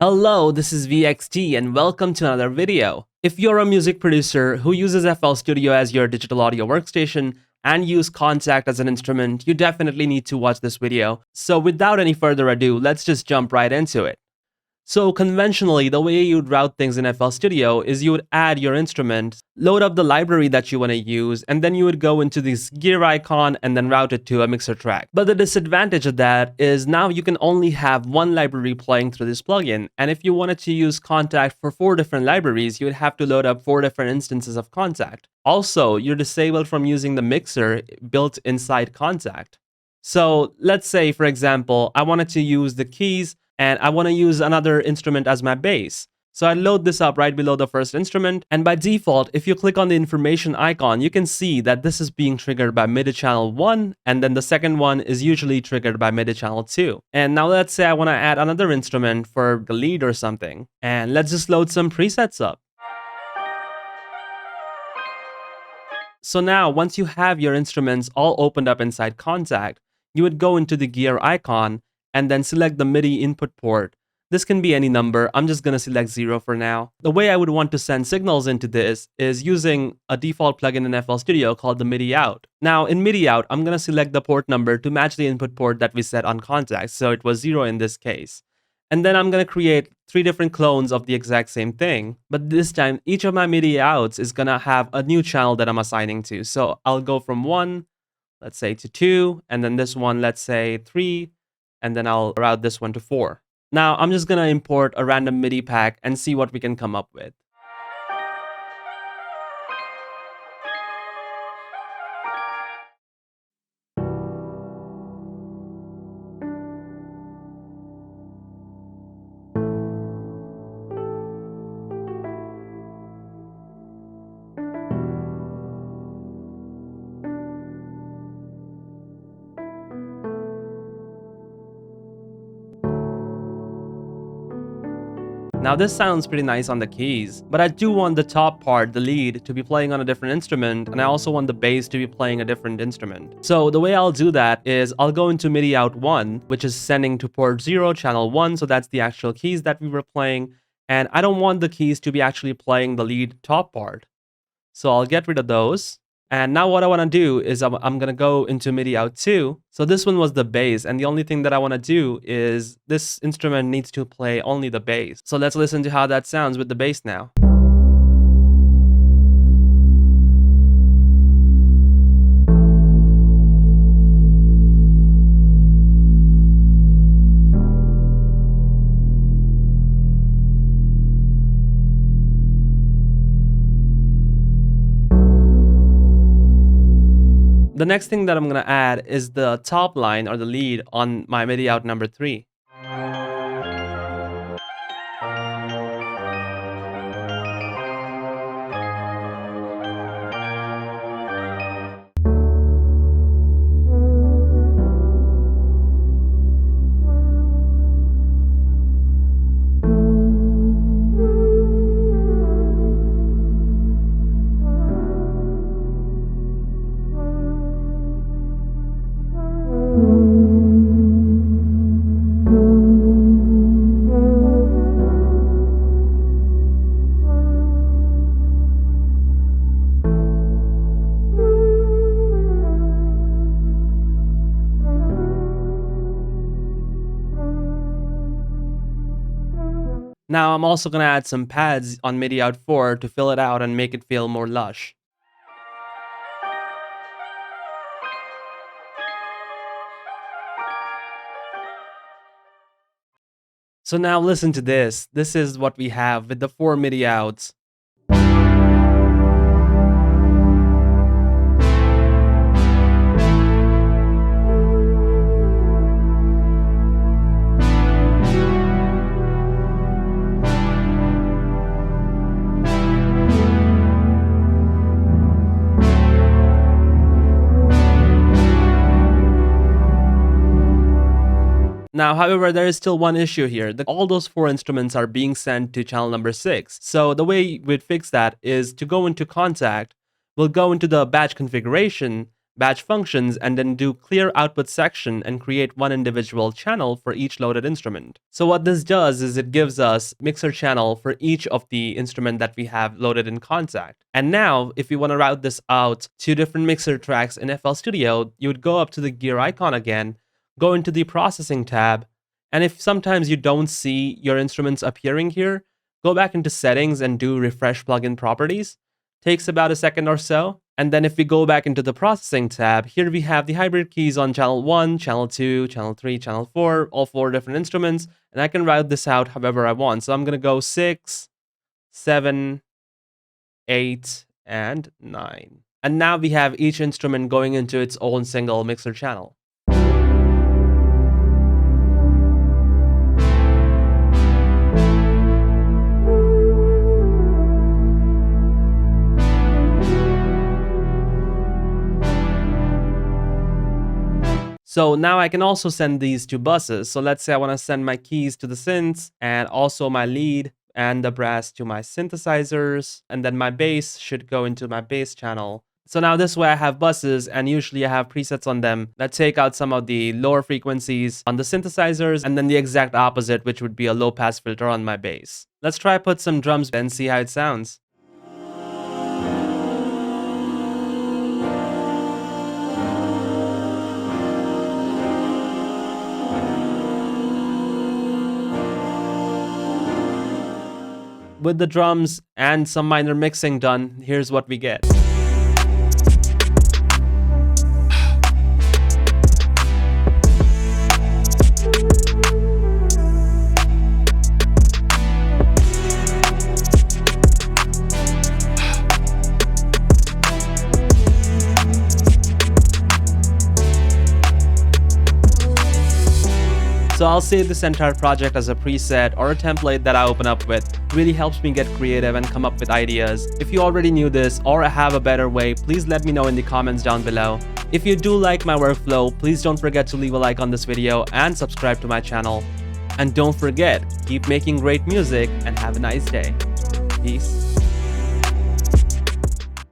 Hello, this is VXT and welcome to another video. If you're a music producer who uses FL Studio as your digital audio workstation and use Kontakt as an instrument, you definitely need to watch this video. So without any further ado, let's just jump right into it. So conventionally, the way you'd route things in FL Studio is you would add your instrument, load up the library that you want to use, and then you would go into this gear icon and then route it to a mixer track. But the disadvantage of that is now you can only have one library playing through this plugin, and if you wanted to use Kontakt for 4 different libraries, you would have to load up 4 different instances of Kontakt. Also, you're disabled from using the mixer built inside Kontakt. So let's say, for example, I wanted to use the keys and I want to use another instrument as my bass. So I load this up right below the first instrument, and by default, if you click on the information icon, you can see that this is being triggered by MIDI channel 1, and then the second one is usually triggered by MIDI channel 2. And now let's say I want to add another instrument for the lead or something, and let's just load some presets up. So now, once you have your instruments all opened up inside Kontakt, you would go into the gear icon and then select the MIDI input port. This can be any number. I'm just going to select 0 for now. The way I would want to send signals into this is using a default plugin in FL Studio called the MIDI Out. Now, in MIDI Out, I'm going to select the port number to match the input port that we set on Kontakt, so it was 0 in this case. And then I'm going to create 3 different clones of the exact same thing. But this time, each of my MIDI outs is going to have a new channel that I'm assigning to. So I'll go from 1, let's say, to 2, and then this one, let's say, 3, and then I'll route this one to 4. Now, I'm just going to import a random MIDI pack and see what we can come up with. Now this sounds pretty nice on the keys, but I do want the top part, the lead, to be playing on a different instrument, and I also want the bass to be playing a different instrument. So the way I'll do that is I'll go into MIDI Out 1, which is sending to port 0, channel 1, so that's the actual keys that we were playing, and I don't want the keys to be actually playing the lead top part. So I'll get rid of those. And now what I want to do is I'm going to go into MIDI Out 2. So this one was the bass, and the only thing that I want to do is this instrument needs to play only the bass. So let's listen to how that sounds with the bass now. The next thing that I'm going to add is the top line or the lead on my MIDI Out number 3. Now I'm also going to add some pads on MIDI Out 4 to fill it out and make it feel more lush. So now listen to this. This is what we have with the 4 MIDI outs. Now, however, there is still one issue here. All those 4 instruments are being sent to channel number 6. So the way we'd fix that is to go into Kontakt, we'll go into the batch configuration, batch functions, and then do clear output section and create one individual channel for each loaded instrument. So what this does is it gives us mixer channel for each of the instrument that we have loaded in Kontakt. And now, if you want to route this out to different mixer tracks in FL Studio, you would go up to the gear icon again, go into the processing tab, and if sometimes you don't see your instruments appearing here, go back into settings and do refresh plugin properties. Takes about a second or so. And then if we go back into the processing tab, here we have the hybrid keys on channel 1, channel 2, channel 3, channel 4, all 4 different instruments. And I can route this out however I want. So I'm going to go 6, 7, 8, and 9. And now we have each instrument going into its own single mixer channel. So now I can also send these to buses. So let's say I want to send my keys to the synths and also my lead and the brass to my synthesizers. And then my bass should go into my bass channel. So now this way I have buses, and usually I have presets on them that take out some of the lower frequencies on the synthesizers, and then the exact opposite, which would be a low pass filter on my bass. Let's try put some drums and see how it sounds. With the drums and some minor mixing done, here's what we get. So I'll save this entire project as a preset or a template that I open up with. It really helps me get creative and come up with ideas. If you already knew this or have a better way, please let me know in the comments down below. If you do like my workflow, please don't forget to leave a like on this video and subscribe to my channel. And don't forget, keep making great music and have a nice day. Peace.